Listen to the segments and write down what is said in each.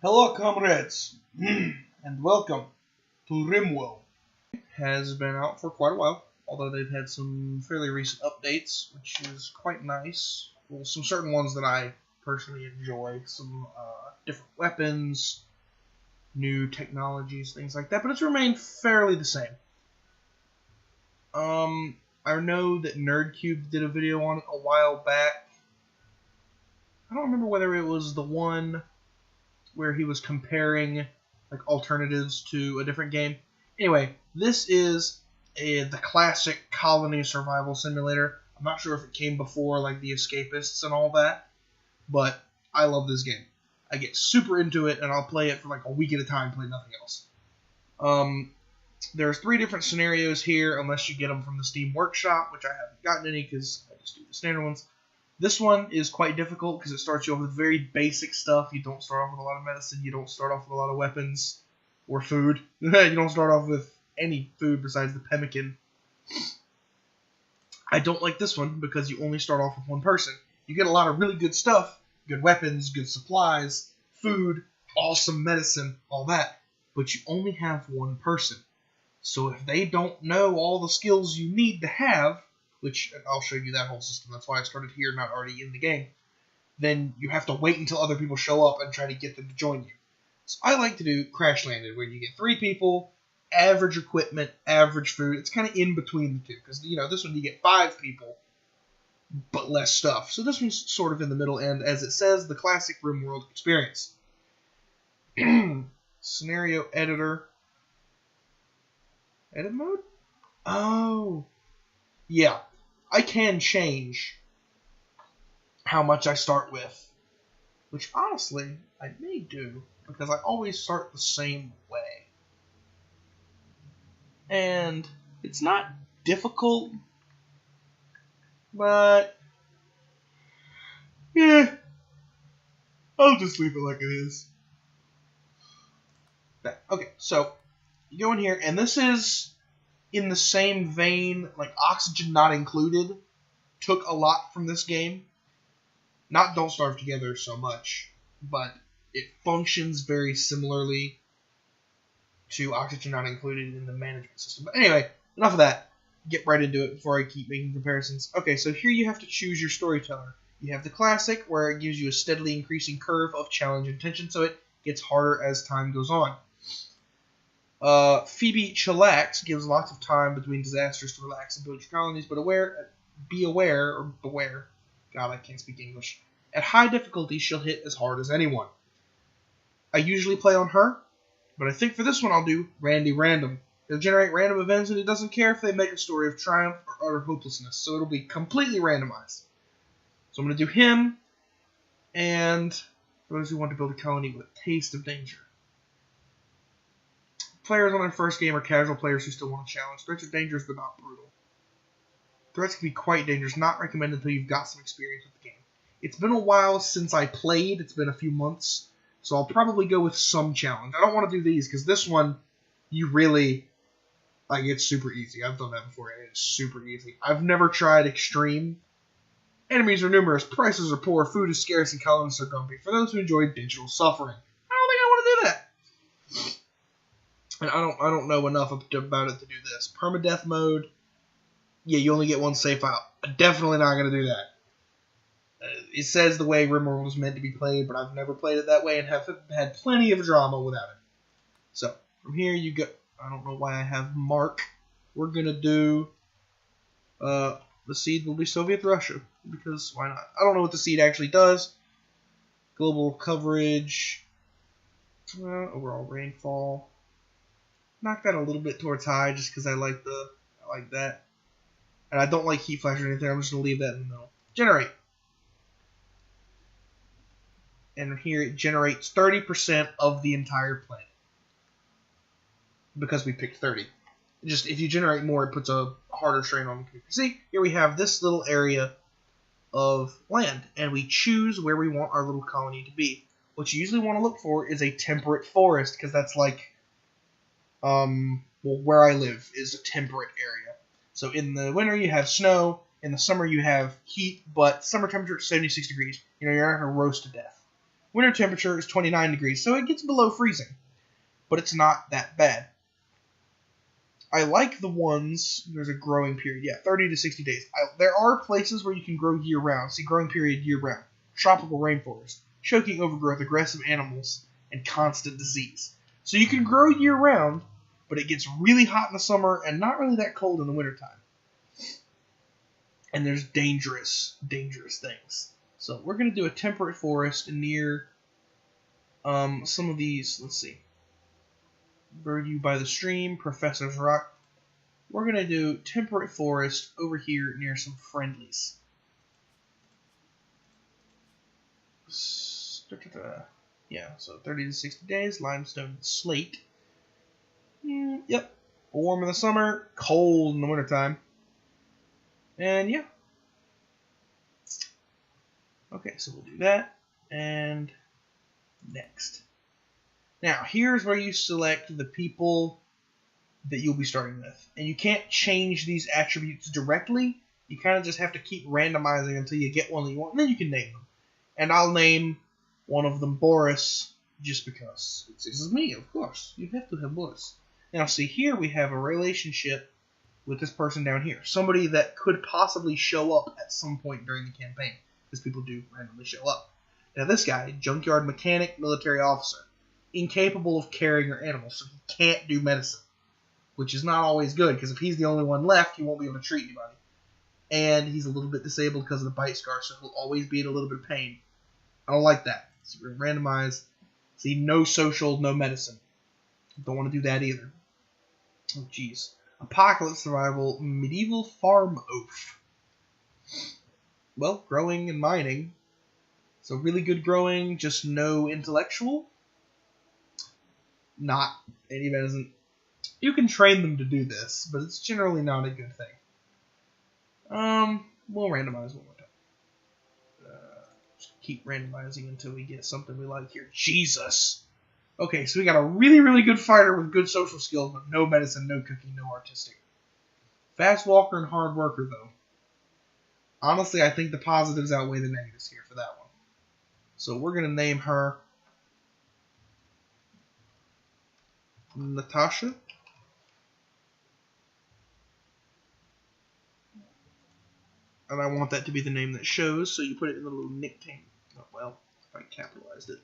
Hello, comrades, and welcome to Rimworld. Has been out for quite a while, although they've had some fairly recent updates, which is quite nice. Well, some certain ones that I personally enjoy, some different weapons, new technologies, things like that, but it's remained fairly the same. I know that NerdCube did a video on it a while back. I don't remember whether it was the one where he was comparing like alternatives to a different game. Anyway, this is the classic colony survival simulator. I'm not sure if it came before like the Escapists and all that, but I love this game. I get super into it, and I'll play it for like a week at a time, play nothing else. There's 3 different scenarios here, unless you get them from the Steam Workshop, which I haven't gotten any because I just do the standard ones. This one is quite difficult because it starts you off with very basic stuff. You don't start off with a lot of medicine. You don't start off with a lot of weapons or food. You don't start off with any food besides the pemmican. I don't like this one because you only start off with one person. You get a lot of really good stuff, good weapons, good supplies, food, awesome medicine, all that, but you only have one person. So if they don't know all the skills you need to have, which I'll show you that whole system, that's why I started here, not already in the game, then you have to wait until other people show up and try to get them to join you. So I like to do Crash Landed, where you get 3 people, average equipment, average food. It's kind of in between the two, because this one you get 5 people, but less stuff. So this one's sort of in the middle, and as it says, the classic Rimworld experience. Scenario editor. Edit mode? Oh. Yeah. I can change how much I start with, which honestly I may do because I always start the same way. And it's not difficult, but yeah, I'll just leave it like it is. Okay, so you go in here, and this is in the same vein, like Oxygen Not Included took a lot from this game. Not Don't Starve Together so much, but it functions very similarly to Oxygen Not Included in the management system. But anyway, enough of that. Get right into it before I keep making comparisons. Okay, so here you have to choose your storyteller. You have the classic, where it gives you a steadily increasing curve of challenge and tension, so it gets harder as time goes on. Phoebe Chillax gives lots of time between disasters to relax and build your colonies, but beware. God, I can't speak English. At high difficulty, she'll hit as hard as anyone. I usually play on her, but I think for this one I'll do Randy Random. It'll generate random events, and it doesn't care if they make a story of triumph or utter hopelessness, so it'll be completely randomized. So I'm going to do him, and for those who want to build a colony with a taste of danger. Players on their first game are casual players who still want a challenge. Threats are dangerous but not brutal. Threats can be quite dangerous, not recommended until you've got some experience with the game. It's been a while since I played, it's been a few months, so I'll probably go with some challenge. I don't want to do these, because this one, you really, it's super easy. I've done that before, and it's super easy. I've never tried extreme. Enemies are numerous, prices are poor, food is scarce, and colonists are grumpy. For those who enjoy digital suffering. I don't think I want to do that. And I don't know enough about it to do this. Permadeath mode, yeah, you only get one save file. I'm definitely not going to do that. It says the way Rimworld was meant to be played, but I've never played it that way and have had plenty of drama without it. So, from here you go. I don't know why I have Mark. We're going to do the seed will be Soviet Russia, because why not? I don't know what the seed actually does. Global coverage, overall rainfall. Knock that a little bit towards high, just because I like that. And I don't like heat flash or anything. I'm just going to leave that in the middle. Generate. And here it generates 30% of the entire planet. Because we picked 30. Just if you generate more, it puts a harder strain on the computer. See, here we have this little area of land, and we choose where we want our little colony to be. What you usually want to look for is a temperate forest, because that's like where I live is a temperate area. So in the winter you have snow, in the summer you have heat, but summer temperature is 76 degrees. You're not going to roast to death. Winter temperature is 29 degrees, so it gets below freezing. But it's not that bad. I like the ones, there's a growing period, 30 to 60 days. There are places where you can grow year-round. See, growing period year-round. Tropical rainforest, choking overgrowth, aggressive animals, and constant disease. So you can grow year-round, but it gets really hot in the summer and not really that cold in the wintertime. And there's dangerous things. So we're going to do a temperate forest near some of these, let's see. Birdview by the stream, Professor's Rock. We're going to do temperate forest over here near some friendlies. Yeah, so 30 to 60 days, limestone and slate. Yep, warm in the summer, cold in the wintertime. And yeah. Okay, so we'll do that. And next. Now, here's where you select the people that you'll be starting with. And you can't change these attributes directly. You kind of just have to keep randomizing until you get one that you want, and then you can name them. And I'll name one of them Boris, just because. This is me, of course. You have to have Boris. Now, see, here we have a relationship with this person down here. Somebody that could possibly show up at some point during the campaign, because people do randomly show up. Now, this guy, junkyard mechanic, military officer. Incapable of carrying your animals, so he can't do medicine, which is not always good, because if he's the only one left, he won't be able to treat anybody. And he's a little bit disabled because of the bite scar, so he'll always be in a little bit of pain. I don't like that. So we're going to randomize. See, no social, no medicine. Don't want to do that either. Oh, jeez. Apocalypse survival, medieval farm oaf. Well, growing and mining. So really good growing, just no intellectual. Not any medicine. You can train them to do this, but it's generally not a good thing. We'll randomize one more time. Just keep randomizing until we get something we like here. Jesus! Okay, so we got a really, really good fighter with good social skills, but no medicine, no cooking, no artistic. Fast walker and hard worker, though. Honestly, I think the positives outweigh the negatives here for that one. So we're going to name her Natasha. And I want that to be the name that shows, so you put it in the little nickname. Oh, well, if I capitalized it.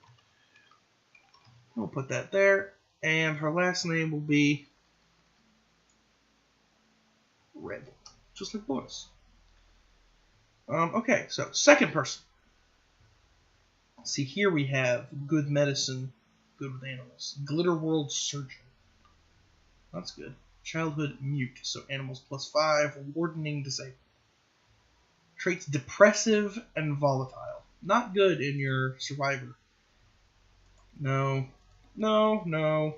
We'll put that there. And her last name will be Red. Just like Boris. Okay, so second person. See, here we have good medicine, good with animals. Glitter World Surgeon. That's good. Childhood mute, so animals +5, wardening disabled. Traits depressive and volatile. Not good in your survivor. No. No, no.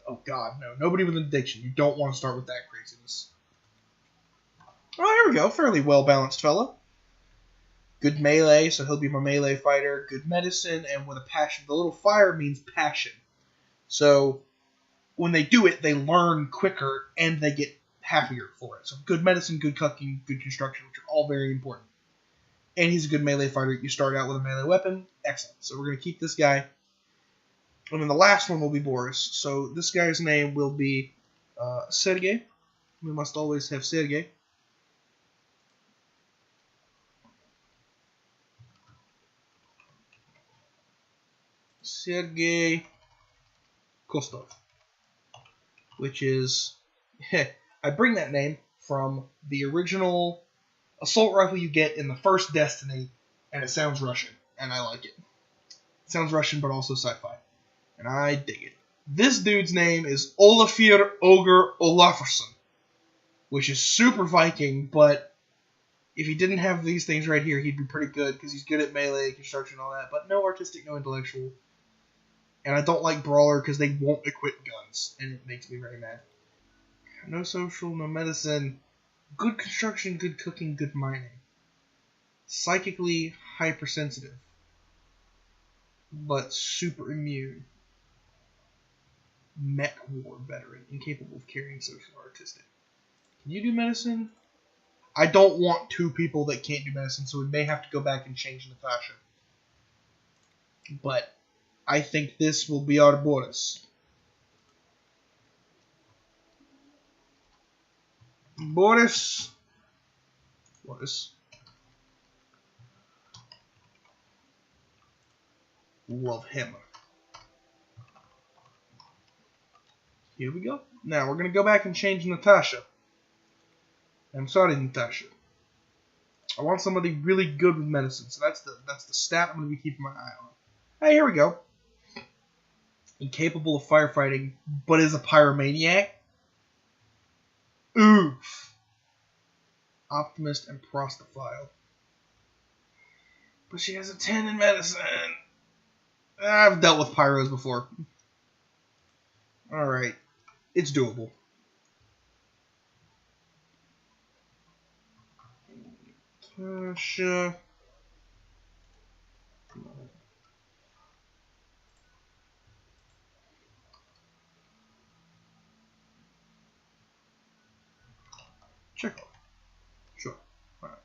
Oh god, no. Nobody with an addiction. You don't want to start with that craziness. Oh, here we go. Fairly well-balanced fellow. Good melee, so he'll be my melee fighter. Good medicine, and with a passion. The little fire means passion. So when they do it, they learn quicker, and they get happier for it. So good medicine, good cooking, good construction, which are all very important. And he's a good melee fighter. You start out with a melee weapon. Excellent. So we're going to keep this guy. And then the last one will be Boris. So this guy's name will be Sergei. We must always have Sergei. Sergei Kostov. Which is... I bring that name from the original assault rifle you get in the first Destiny, and it sounds Russian, and I like it. It sounds Russian, but also sci-fi, and I dig it. This dude's name is Olafur Ogre Olafsson, which is super Viking, but if he didn't have these things right here, he'd be pretty good, because he's good at melee, construction, and all that, but no artistic, no intellectual. And I don't like Brawler, because they won't equip guns, and it makes me very mad. No social, no medicine. Good construction, good cooking, good mining. Psychically hypersensitive. But super immune. Mech war veteran. Incapable of carrying social or artistic. Can you do medicine? I don't want two people that can't do medicine, so we may have to go back and change Natasha. But I think this will be our Boris. Boris. Love him. Here we go. Now we're going to go back and change Natasha. I'm sorry, Natasha. I want somebody really good with medicine, so that's the stat I'm going to be keeping my eye on. Hey, here we go. Incapable of firefighting, but is a pyromaniac. Oof. Optimist and prostophile. But she has a 10 in medicine. I've dealt with pyros before. Alright. It's doable. Natasha. Check off. Sure. Alright.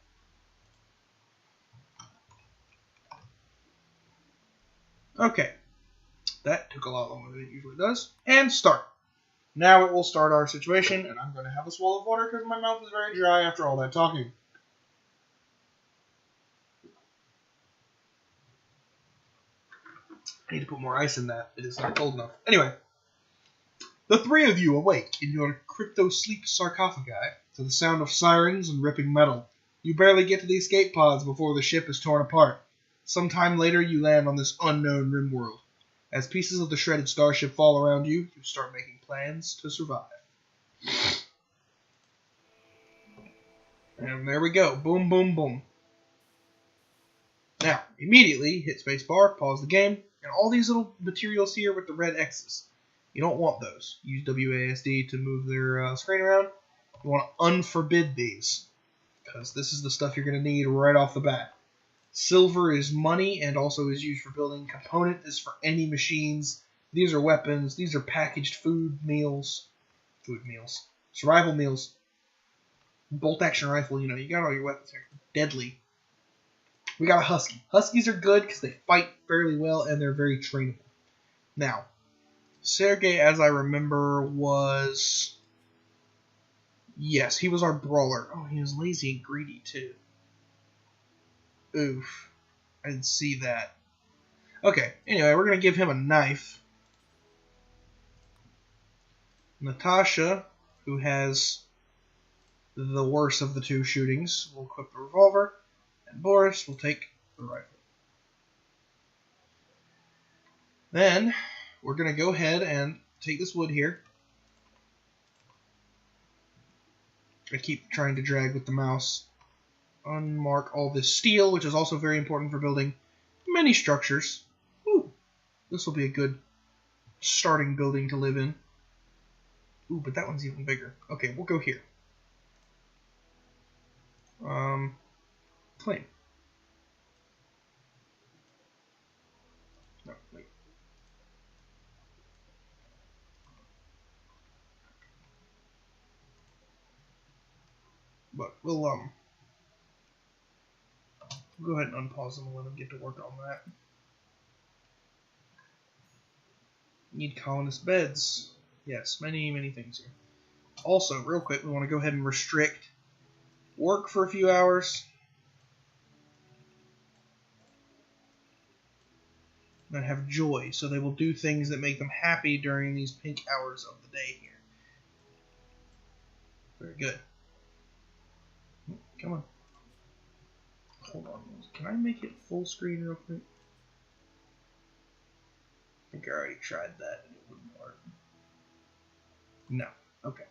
Okay. That took a lot longer than it usually does. And start. Now it will start our situation, and I'm going to have a swallow of water because my mouth is very dry after all that talking. I need to put more ice in that. It is not cold enough. Anyway. The three of you awake in your crypto-sleep sarcophagi to the sound of sirens and ripping metal. You barely get to the escape pods before the ship is torn apart. Sometime later, you land on this unknown Rimworld. As pieces of the shredded starship fall around you, you start making plans to survive. And there we go. Boom, boom, boom. Now, immediately hit spacebar, pause the game, and all these little materials here with the red X's. You don't want those. Use WASD to move their screen around. You want to unforbid these, because this is the stuff you're going to need right off the bat. Silver is money and also is used for building. Component is for any machines. These are weapons. These are packaged food meals. Survival meals. Bolt action rifle, you know, you got all your weapons here. Deadly. We got a husky. Huskies are good because they fight fairly well and they're very trainable. Now, Sergei, as I remember, was... Yes, he was our brawler. Oh, he was lazy and greedy, too. Oof. I didn't see that. Okay, anyway, we're going to give him a knife. Natasha, who has the worst of the two shootings, will equip the revolver. And Boris will take the rifle. Then, we're going to go ahead and take this wood here. I keep trying to drag with the mouse. Unmark all this steel, which is also very important for building many structures. Ooh, this will be a good starting building to live in. Ooh, but that one's even bigger. Okay, we'll go here. Claim. No, wait. But we'll go ahead and unpause them and let them get to work on that. Need colonist beds. Yes, many, many things here. Also, real quick, we want to go ahead and restrict work for a few hours. And have joy, so they will do things that make them happy during these pink hours of the day here. Very good. Come on. Hold on. Can I make it full screen real quick? I think I already tried that and it wouldn't work. No. Okay.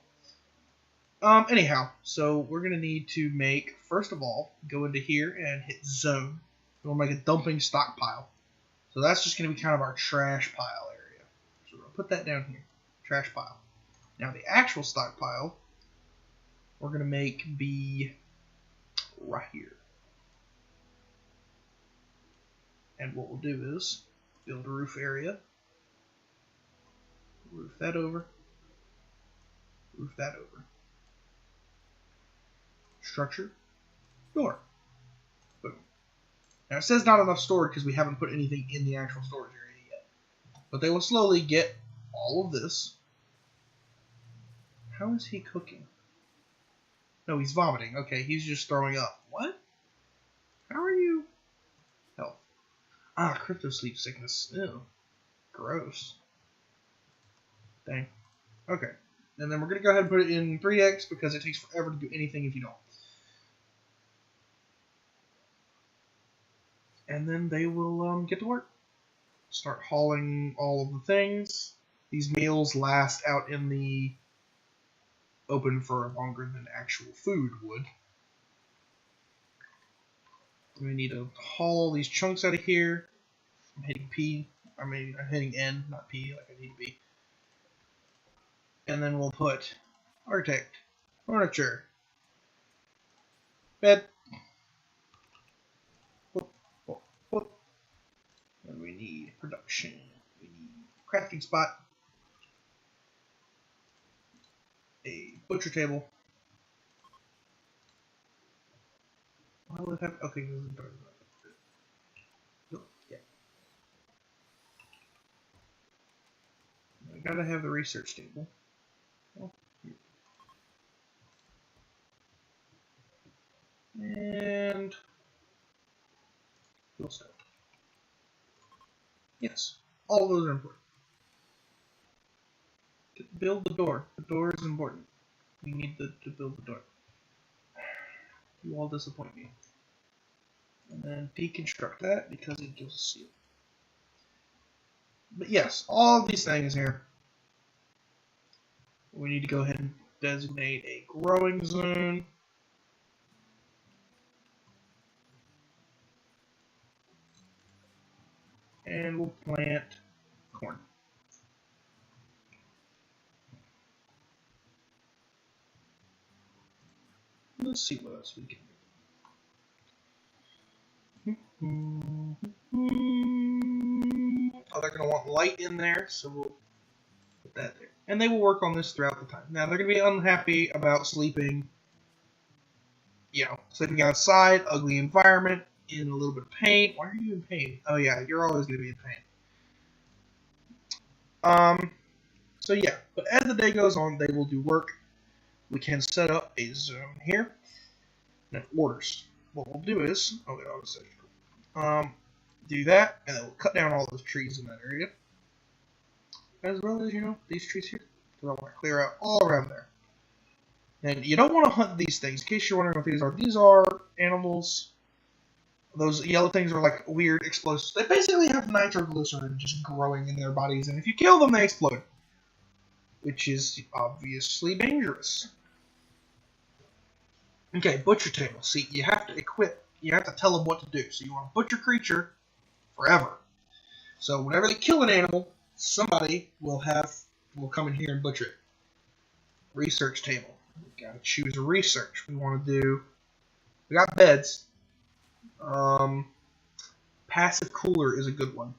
Anyhow, so we're going to need to make, first of all, go into here and hit zone. We'll make a dumping stockpile. So that's just going to be kind of our trash pile area. So we're going to put that down here. Trash pile. Now the actual stockpile, we're going to make be right here. And what we'll do is build a roof area. Roof that over. Roof that over. Structure. Door. Boom. Now it says not enough stored because we haven't put anything in the actual storage area yet. But they will slowly get all of this. How is he cooking? No, he's vomiting. Okay, he's just throwing up. What? How are you? Health. Ah, crypto sleep sickness. Ew. Gross. Dang. Okay. And then we're going to go ahead and put it in 3x because it takes forever to do anything if you don't. And then they will get to work. Start hauling all of the things. These meals last out in the open for longer than actual food would. We need to haul all these chunks out of here. I'm hitting P. I'm hitting N, not P, like I need to be. And then we'll put architect, furniture, bed. Whoop, whoop, whoop. And we need production. We need crafting spot. A butcher table. Why would it have? Okay, yeah. I gotta have the research table. Oh, and fuel stove. Yes, all of those are important. To build the door. The door is important. We need to build the door. You all disappoint me. And then deconstruct that because it gives a seal. But yes, all of these things here. We need to go ahead and designate a growing zone. And we'll plant corn. Let's see what else we can do. Oh, they're going to want light in there, so we'll put that there. And they will work on this throughout the time. Now, they're going to be unhappy about sleeping, sleeping outside, ugly environment, in a little bit of pain. Why are you in pain? Oh, yeah, you're always going to be in pain. So, yeah, but as the day goes on, they will do work. We can set up a zone here. And orders. What we'll do is, do that, and then we'll cut down all those trees in that area. As well as, these trees here. So I want to clear out all around there. And you don't want to hunt these things. In case you're wondering what these are. These are animals. Those yellow things are like weird explosives. They basically have nitroglycerin just growing in their bodies. And if you kill them, they explode. Which is obviously dangerous. Okay, butcher table. See, you have to equip. You have to tell them what to do. So you want to butcher creature forever. So whenever they kill an animal, somebody will come in here and butcher it. Research table. We gotta choose a research. We got beds. Passive cooler is a good one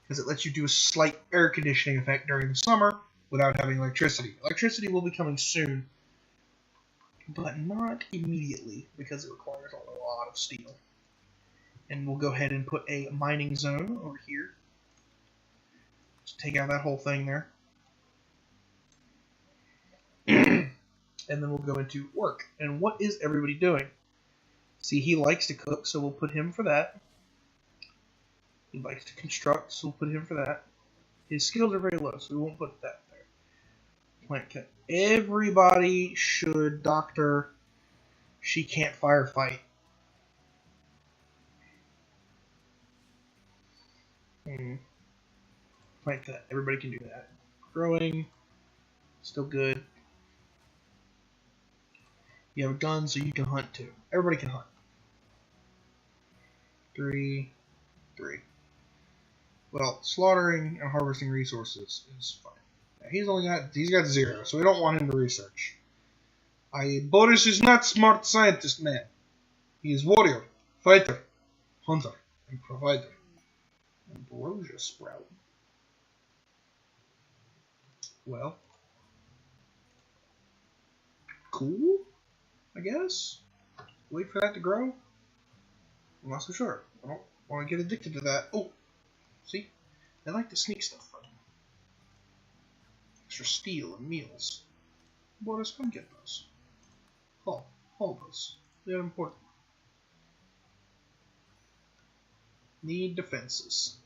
because it lets you do a slight air conditioning effect during the summer without having electricity. Electricity will be coming soon, but not immediately because it requires a lot of steel. And we'll go ahead and put a mining zone over here. Just take out that whole thing there. And then we'll go into work. And what is everybody doing? See, he likes to cook, so we'll put him for that. He likes to construct, so we'll put him for that. His skills are very low, so we won't put that there. Plant cut. Everybody should doctor. She can't firefight. Plant cut. Everybody can do that. Growing. Still good. You have a gun, so you can hunt too. Everybody can hunt. 3. Well, slaughtering and harvesting resources is fine. Now, he's got 0, so we don't want him to research. Boris is not smart scientist man. He is warrior, fighter, hunter, and provider. Ambrosia sprout. Well, cool, I guess. Wait for that to grow. I'm not so sure. I don't want to get addicted to that. Oh, see? They like to sneak stuff from extra steel and meals. Boris, come get those. Hold those. They're important. Need defenses.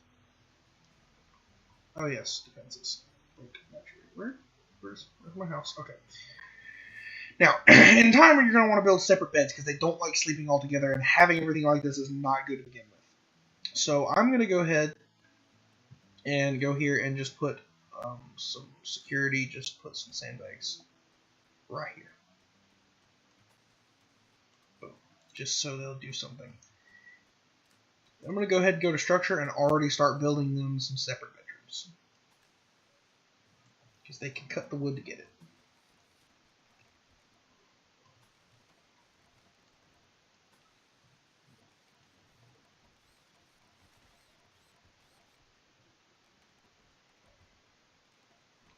Oh yes, defenses. Wait, naturally. Where's my house? Okay. Now, in time, you're going to want to build separate beds because they don't like sleeping all together, and having everything like this is not good to begin with. So I'm going to go ahead and go here and just put some security, just put some sandbags right here. Boom. Just so they'll do something. I'm going to go ahead and go to structure and already start building them some separate bedrooms. Because they can cut the wood to get it.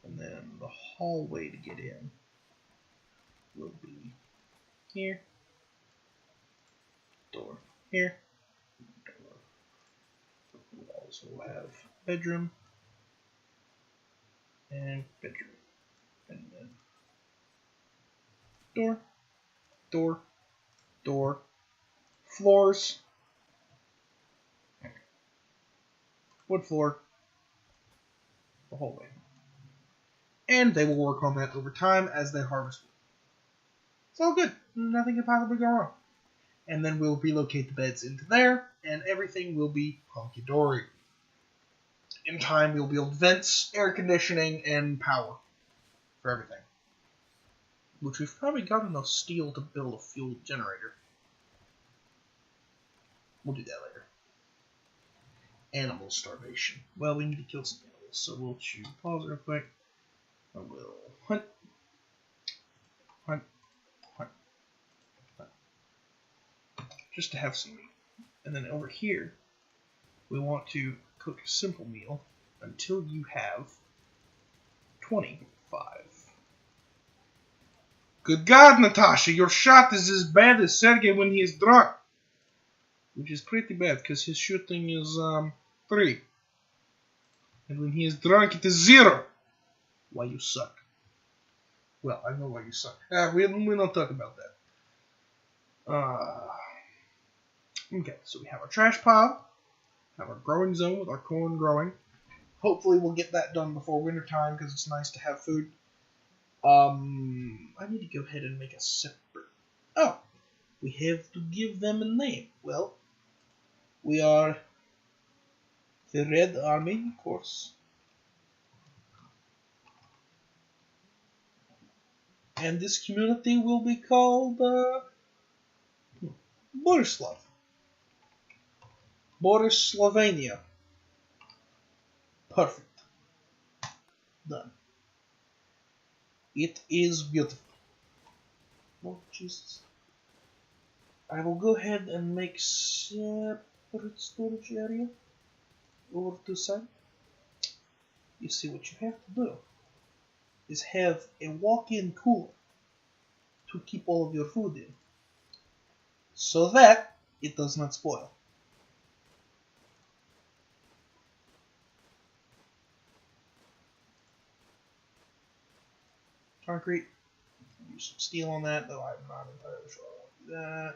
And then the hallway to get in will be here. Door here. Door. We also have bedroom. And bedroom. And then door. Door. Door. Floors. Wood floor. The hallway. And they will work on that over time as they harvest wood. It's all good. Nothing can possibly go wrong. And then we'll relocate the beds into there, and everything will be hunky-dory. In time, we'll build vents, air conditioning, and power for everything. Which we've probably got enough steel to build a fuel generator. We'll do that later. Animal starvation. Well, we need to kill some animals, so we'll choose pause real quick. I will hunt, hunt, hunt, hunt. Just to have some meat. And then over here, we want to cook a simple meal until you have 25. Good God, Natasha, your shot is as bad as Sergei when he is drunk. Which is pretty bad, because his shooting is 3. And when he is drunk, it is 0. Why you suck. Well, I know why you suck. We don't talk about that. Okay, so we have our trash pile. Have our growing zone with our corn growing. Hopefully we'll get that done before winter time, because it's nice to have food. I need to go ahead and make a separate... Oh, we have to give them a name. Well, we are the Red Army, of course. And this community will be called Borislav. Boris, Slovenia. Perfect. Done. It is beautiful. Oh, Jesus. I will go ahead and make separate storage area over to the side. You see what you have to do is have a walk-in cooler to keep all of your food in, so that it does not spoil. Concrete. Use some steel on that, though I'm not entirely sure I want to do that.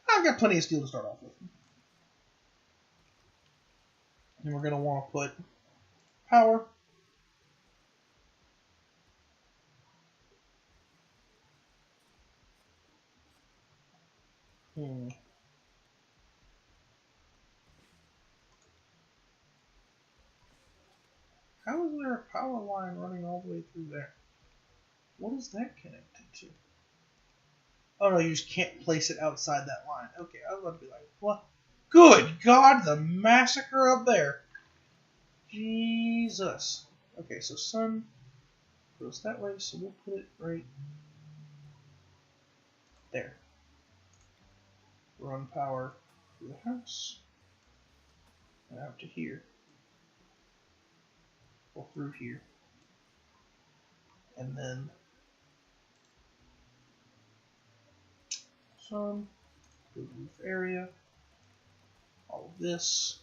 I've got plenty of steel to start off with. And we're going to want to put power. How is there a power line running all the way through there? What is that connected to? Oh no, you just can't place it outside that line. Okay, I was about to be like, what? Good God, the massacre up there. Jesus. Okay, so sun goes that way, so we'll put it right there. Run power to the house. And out to here. Or through here. And then sun, good roof area, all of this,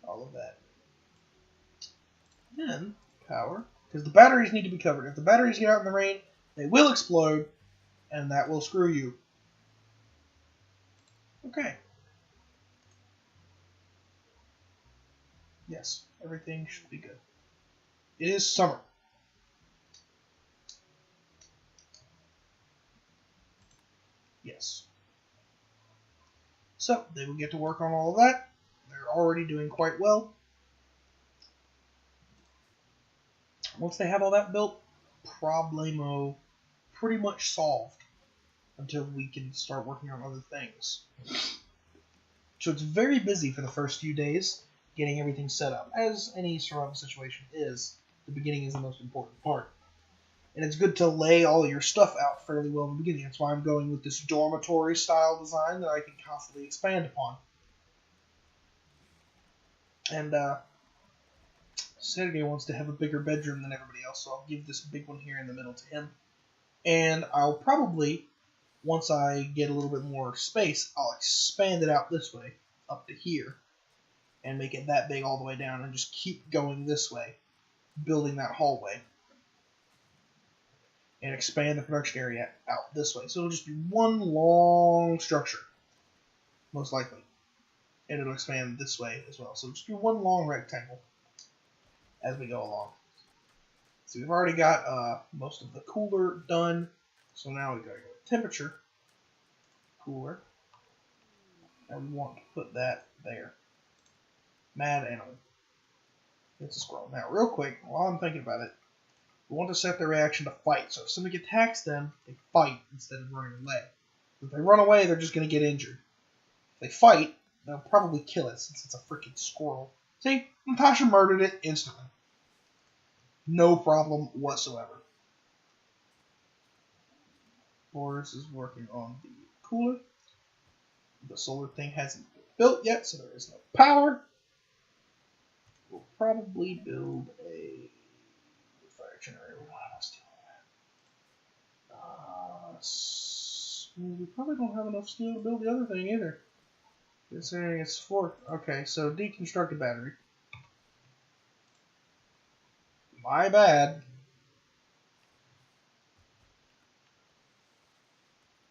all of that. Then power. Because the batteries need to be covered. If the batteries get out in the rain, they will explode, and that will screw you. Okay. Yes, everything should be good. It is summer. Yes. So, they will get to work on all of that. They're already doing quite well. Once they have all that built, problemo pretty much solved until we can start working on other things. So it's very busy for the first few days getting everything set up. As any survival situation is, the beginning is the most important part. And it's good to lay all your stuff out fairly well in the beginning. That's why I'm going with this dormitory style design that I can constantly expand upon. And Sergei wants to have a bigger bedroom than everybody else, so I'll give this big one here in the middle to him. And I'll probably, once I get a little bit more space, I'll expand it out this way, up to here, and make it that big all the way down, and just keep going this way, building that hallway. And expand the production area out this way. So it'll just be one long structure, most likely. And it'll expand this way as well. So it'll just be one long rectangle as we go along. So we've already got most of the cooler done. So now we've got to go to temperature, cooler, and we want to put that there. Mad animal. It's a squirrel. Now, real quick, while I'm thinking about it, we want to set their reaction to fight. So if somebody attacks them, they fight instead of running away. If they run away, they're just going to get injured. If they fight, they'll probably kill it since it's a freaking squirrel. See, Natasha murdered it instantly. No problem whatsoever. Boris is working on the cooler. The solar thing hasn't been built yet, so there is no power. We'll probably build a fire generator. We probably don't have enough steel to build the other thing either. Considering it's 4. Okay, so deconstruct a battery. My bad.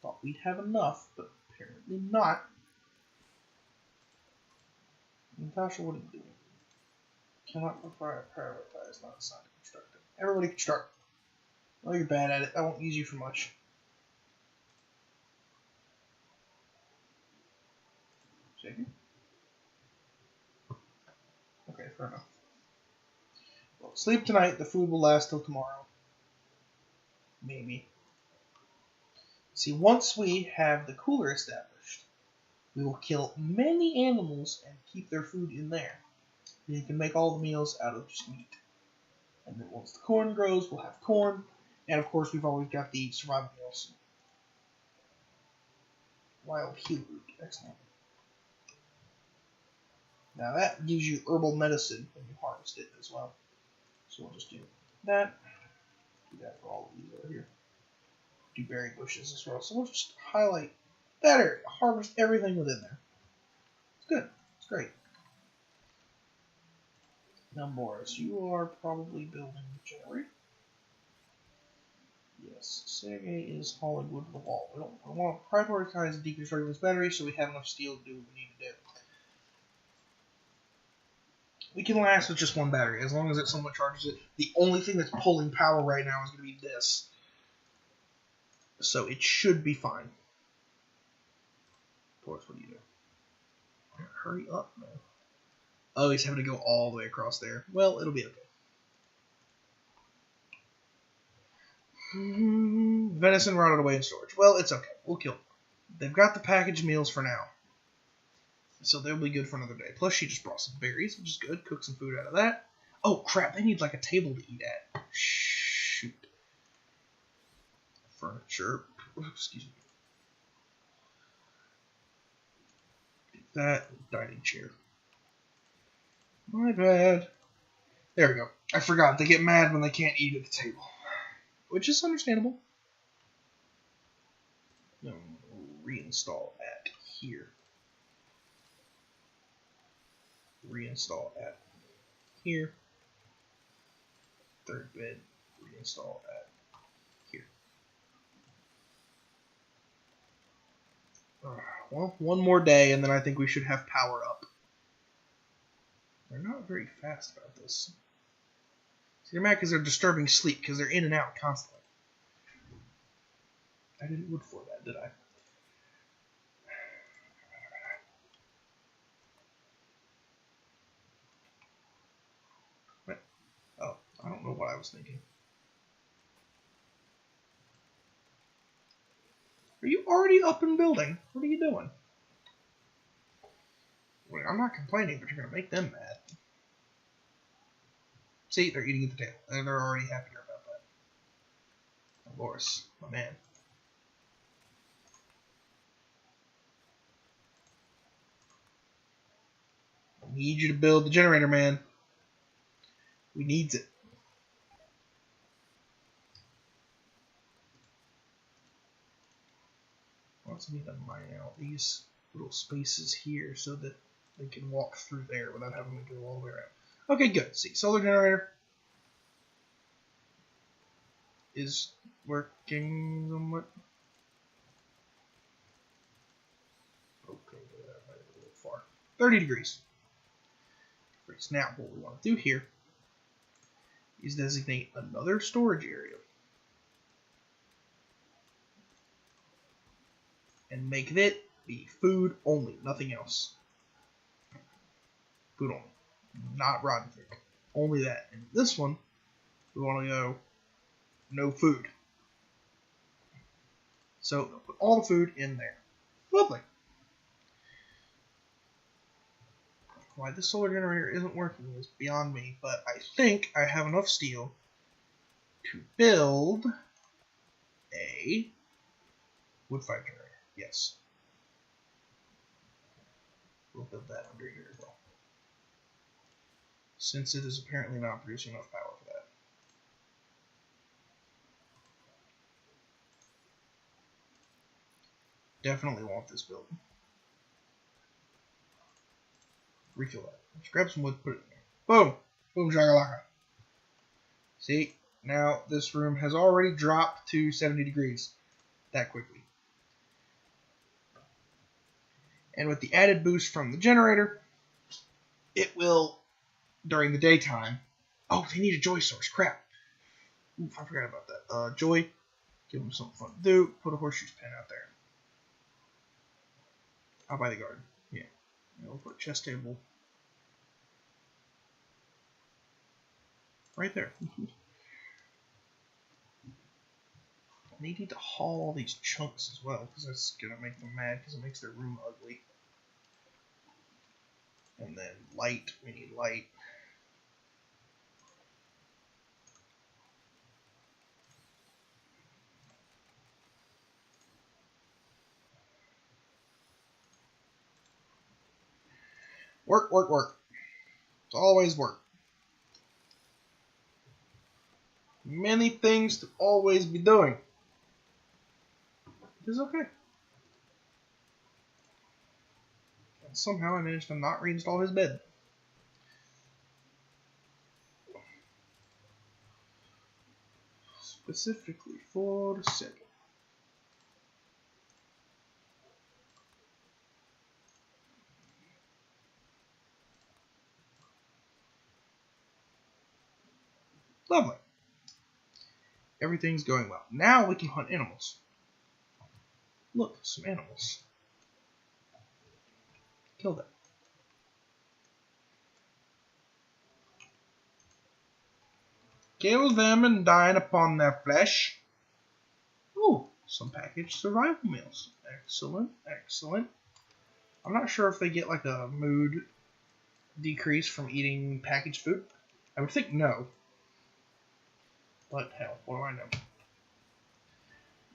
Thought we'd have enough, but apparently not. Natasha, what are you doing? Cannot prioritize, not assigned to construct it. Everybody construct. Oh, you're bad at it. I won't use you for much. Shaking? Okay, fair enough. Well, sleep tonight. The food will last till tomorrow. Maybe. See, once we have the cooler established, we will kill many animals and keep their food in there. You can make all the meals out of just meat. And then once the corn grows, we'll have corn. And of course, we've always got the survival meals. Wild heal root. Excellent. Now that gives you herbal medicine when you harvest it as well. So we'll just do that. Do that for all of these over here. Do berry bushes as well. So we'll just highlight that area. Harvest everything within there. It's good. It's great. Now, Boris, you are probably building the generator. Yes, Sergei is hauling wood to the wall. We want to prioritize deconstructing this battery so we have enough steel to do what we need to do. We can last with just one battery, as long as someone charges it. The only thing that's pulling power right now is going to be this. So it should be fine. Boris, what do you do? Hurry up, man. Oh, he's having to go all the way across there. Well, it'll be okay. Venison rotted away in storage. Well, it's okay. We'll kill them. They've got the packaged meals for now. So they'll be good for another day. Plus, she just brought some berries, which is good. Cook some food out of that. Oh, crap. They need, like, a table to eat at. Shoot. Furniture. Excuse me. That dining chair. My bad. There we go. I forgot. They get mad when they can't eat at the table. Which is understandable. No, we'll reinstall at here. Reinstall at here. third bed reinstall at here. Well, one more day, and then I think we should have power up. They're not very fast about this. See, they're mad because they're disturbing sleep, because they're in and out constantly. I didn't wood for that, did I? What? Oh, I don't know what I was thinking. Are you already up and building? What are you doing? Wait, I'm not complaining, but you're going to make them mad. See, they're eating at the table, and they're already happier about that. Boris, my man. I need you to build the generator, man. We needs it. I also need to mine out these little spaces here so that they can walk through there without having to go all the way around. Okay, good. See, solar generator is working somewhat. Okay, that might be a little far. 30 degrees. Now, what we want to do here is designate another storage area and make it be food only, nothing else. Food only, not rotten food, only that. And this one, we want to go no food. So put all the food in there. Lovely. Why this solar generator isn't working is beyond me, but I think I have enough steel to build a wood-fired generator. Yes. We'll build that under here as well. Since it is apparently not producing enough power for that. Definitely want this built. Refill that. Let's grab some wood, put it in there. Boom! Boom shakalaka. See? Now this room has already dropped to 70 degrees that quickly. And with the added boost from the generator, it will, during the daytime... Oh, they need a joy source. Crap. Oof, I forgot about that. Joy, give them something fun to do. Put a horseshoe pen out there. Out by the garden. Yeah. We'll put a chest table right there. They need to haul all these chunks as well, because that's going to make them mad, because it makes their room ugly. And then light, we need light. Work, work, work. It's always work. Many things to always be doing. It is okay. And somehow I managed to not reinstall his bed. Specifically for Sergei. Lovely. Everything's going well. Now we can hunt animals. Look, some animals. Kill them. Kill them and dine upon their flesh. Oh, some packaged survival meals. Excellent, excellent. I'm not sure if they get like a mood decrease from eating packaged food. I would think no. But hell, what do I know?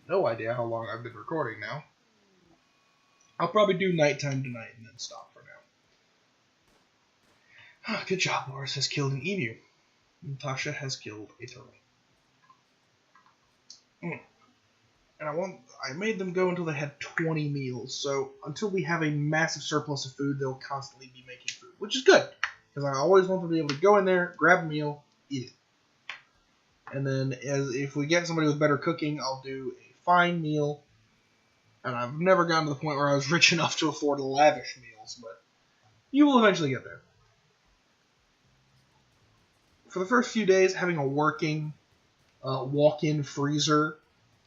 No idea how long I've been recording now. I'll probably do nighttime tonight and then stop for now. Good job, Boris has killed an emu. Natasha has killed a turtle. And I made them go until they had 20 meals. So until we have a massive surplus of food, they'll constantly be making food, which is good. Because I always want them to be able to go in there, grab a meal, eat it. And then if we get somebody with better cooking, I'll do a fine meal. And I've never gotten to the point where I was rich enough to afford lavish meals, but you will eventually get there. For the first few days, having a working walk-in freezer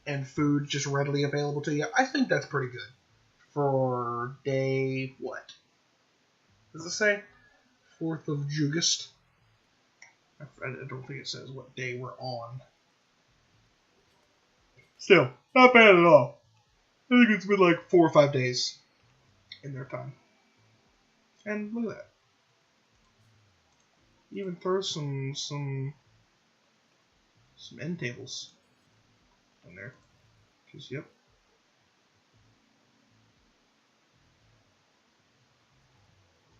and food just readily available to you, I think that's pretty good. For day, what? Does it say? 4th of August? I don't think it says what day we're on. Still, not bad at all. I think it's been like 4 or 5 days in their time. And look at that. Even throw some end tables in there. Because, yep.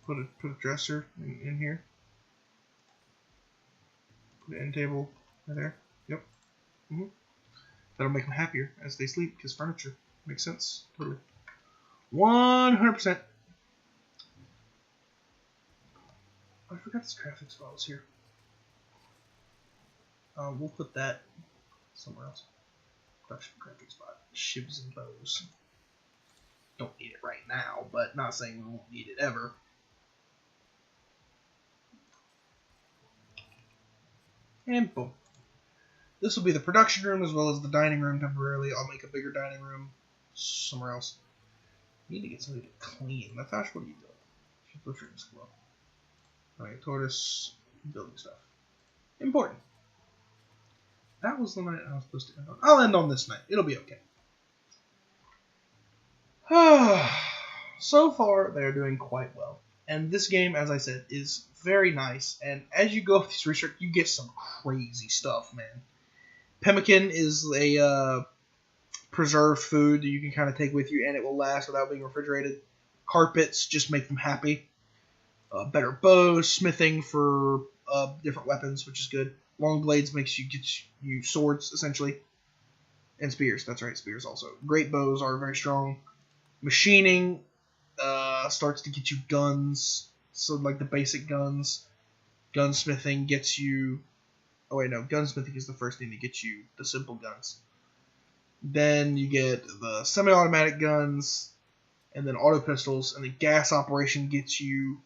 Put a dresser in here. Put an end table right there. Yep. That'll make them happier as they sleep, because furniture makes sense. Totally. 100%. I forgot this graphics file was here. We'll put that somewhere else. Production graphics file. Shibs and bows. Don't need it right now, but not saying we won't need it ever. And boom. This will be the production room as well as the dining room temporarily. I'll make a bigger dining room somewhere else. I need to get something to clean. Natasha, what are you doing? She's butchering this glow. Alright, tortoise, building stuff. Important. That was the night I was supposed to end on. I'll end on this night. It'll be okay. So far, they're doing quite well. And this game, as I said, is very nice. And as you go through this research, you get some crazy stuff, man. Pemmican is a preserved food that you can kind of take with you, and it will last without being refrigerated. Carpets just make them happy. Better bows, smithing for different weapons, which is good. Long blades makes you get you swords, essentially. And spears, that's right, spears also. Great bows are very strong. Machining starts to get you guns, so like the basic guns. Gunsmithing gets you... Oh wait, no, gunsmithing is the first thing that gets you the simple guns. Then you get the semi-automatic guns, and then auto pistols, and the gas operation gets you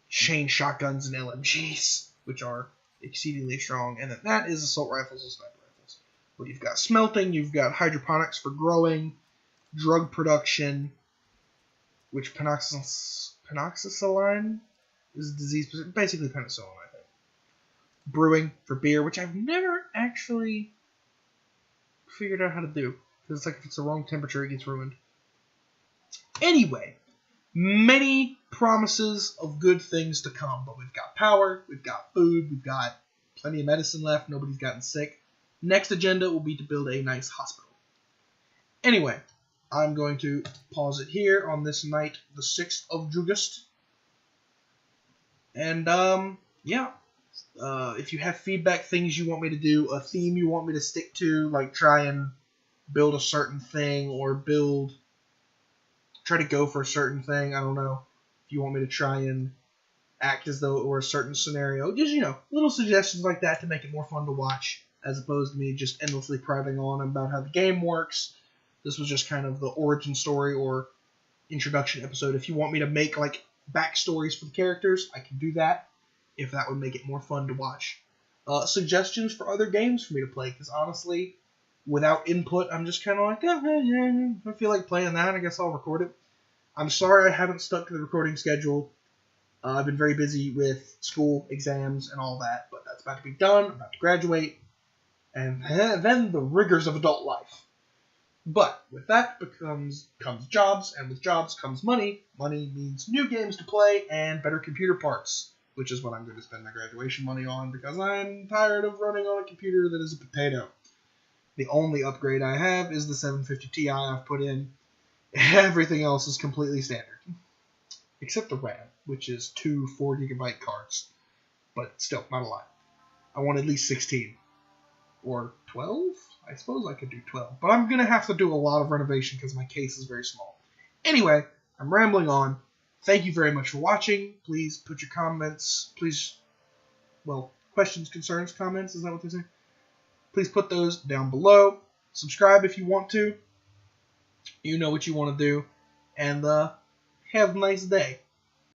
chain shotguns and LMGs, which are exceedingly strong. And then that is assault rifles and sniper rifles. Well, you've got smelting, you've got hydroponics for growing, drug production, which penoxysaline is a disease, basically penicillin, I think. Brewing for beer, which I've never actually figured out how to do. Because it's like if it's the wrong temperature, it gets ruined. Anyway, many promises of good things to come. But we've got power, we've got food, we've got plenty of medicine left, nobody's gotten sick. Next agenda will be to build a nice hospital. Anyway, I'm going to pause it here on this night, the 6th of August. And, yeah. If you have feedback, things you want me to do, a theme you want me to stick to, like try and build a certain thing, or try to go for a certain thing, I don't know. If you want me to try and act as though it were a certain scenario, just, little suggestions like that to make it more fun to watch, as opposed to me just endlessly prattling on about how the game works. This was just kind of the origin story or introduction episode. If you want me to make, like, backstories for the characters, I can do that, if that would make it more fun to watch. Suggestions for other games for me to play, because honestly, without input, I'm just kind of like, if I feel like playing that, I guess I'll record it. I'm sorry I haven't stuck to the recording schedule. I've been very busy with school, exams, and all that, but that's about to be done. I'm about to graduate, and then the rigors of adult life. But with that comes jobs, and with jobs comes money. Money means new games to play and better computer parts, which is what I'm going to spend my graduation money on, because I'm tired of running on a computer that is a potato. The only upgrade I have is the 750 Ti I've put in. Everything else is completely standard. Except the RAM, which is 2 4GB cards. But still, not a lot. I want at least 16. Or 12? I suppose I could do 12. But I'm going to have to do a lot of renovation because my case is very small. Anyway, I'm rambling on. Thank you very much for watching. Please put your comments. Please, well, questions, concerns, comments. Is that what they say? Please put those down below. Subscribe if you want to. You know what you want to do. And have a nice day.